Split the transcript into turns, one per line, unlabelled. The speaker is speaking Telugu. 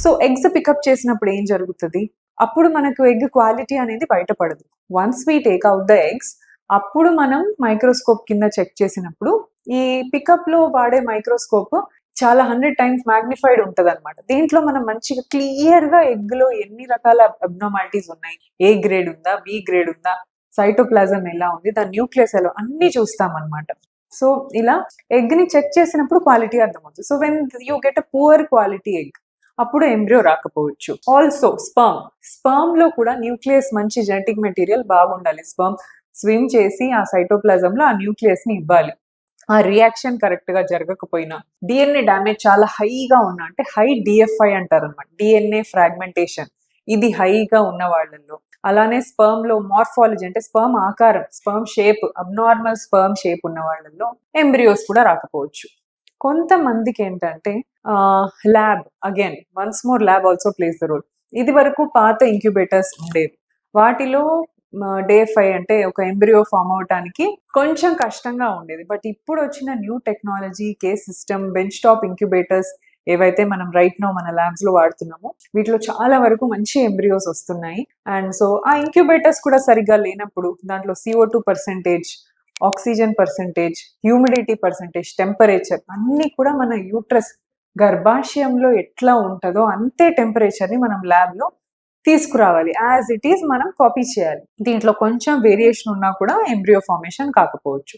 సో ఎగ్స్ పికప్ చేసినప్పుడు ఏం జరుగుతుంది, అప్పుడు మనకు ఎగ్ క్వాలిటీ అనేది బయటపడదు. Once we take out the eggs, అప్పుడు మనం మైక్రోస్కోప్ కింద చెక్ చేసినప్పుడు ఈ పికప్ లో వాడే మైక్రోస్కోప్ చాలా 100 times మ్యాగ్నిఫైడ్ ఉంటది అనమాట. దీంట్లో మనం మంచిగా క్లియర్ గా ఎగ్ లో ఎన్ని రకాల అబ్నార్మాలిటీస్ ఉన్నాయి, ఏ గ్రేడ్ ఉందా, బి గ్రేడ్ ఉందా, సైటోప్లాజం ఎలా ఉంది, దాని న్యూక్లియస్ ఎలా, అన్ని చూస్తాం అనమాట. సో ఇలా ఎగ్ ని చెక్ చేసినప్పుడు క్వాలిటీ అర్థమవుతుంది. So when you get a poor quality egg, అప్పుడు ఎంబ్రియో రాకపోవచ్చు. ఆల్సో స్పర్మ్ లో కూడా న్యూక్లియస్ మంచి జెనెటిక్ మెటీరియల్ బాగుండాలి. స్పర్మ్ స్విమ్ చేసి ఆ సైటోప్లాజం లో ఆ న్యూక్లియస్ ని ఇవ్వాలి. ఆ రియాక్షన్ కరెక్ట్ గా జరగకపోయినా, డిఎన్ఏ డ్యామేజ్ చాలా హైగా ఉన్నా, అంటే హై డిఎఫ్ఐ అంటారు అనమాట, డిఎన్ఏ ఫ్రాగ్మెంటేషన్, ఇది హైగా ఉన్న వాళ్ళల్లో. అలానే స్పర్మ్ లో మార్ఫాలజీ అంటే స్పర్మ్ ఆకారం, sperm shape, abnormal sperm shape ఉన్న వాళ్ళల్లో ఎంబ్రియోస్ కూడా రాకపోవచ్చు. కొంతమందికి ఏంటంటే lab, again once more lab also plays the role. ఇది వరకు పాత ఇంక్యుబేటర్స్ ఉండేవి, వాటిలో డే 5 అంటే ఒక ఎంబ్రియో ఫామ్ అవటానికి కొంచెం కష్టంగా ఉండేది. బట్ ఇప్పుడు వచ్చిన new technology, case system, bench top incubators ఏవైతే మనం రైట్ నో మన ల్యాబ్స్ లో వాడుతున్నామో, వీటిలో చాలా వరకు మంచి ఎంబ్రియోస్ వస్తున్నాయి. అండ్ సో ఆ ఇంక్యుబేటర్స్ కూడా సరిగ్గా లేనప్పుడు దాంట్లో CO2%, oxygen percentage, humidity percentage, temperature అన్నీ కూడా మన యూట్రస్ గర్భాశయంలో ఎట్లా ఉంటుందో అంతే టెంపరేచర్ని మనం ల్యాబ్లో తీసుకురావాలి. యాజ్ ఇట్ ఈస్ మనం కాపీ చేయాలి. దీంట్లో కొంచెం వేరియేషన్ ఉన్నా కూడా ఎంబ్రియో ఫార్మేషన్ కాకపోవచ్చు.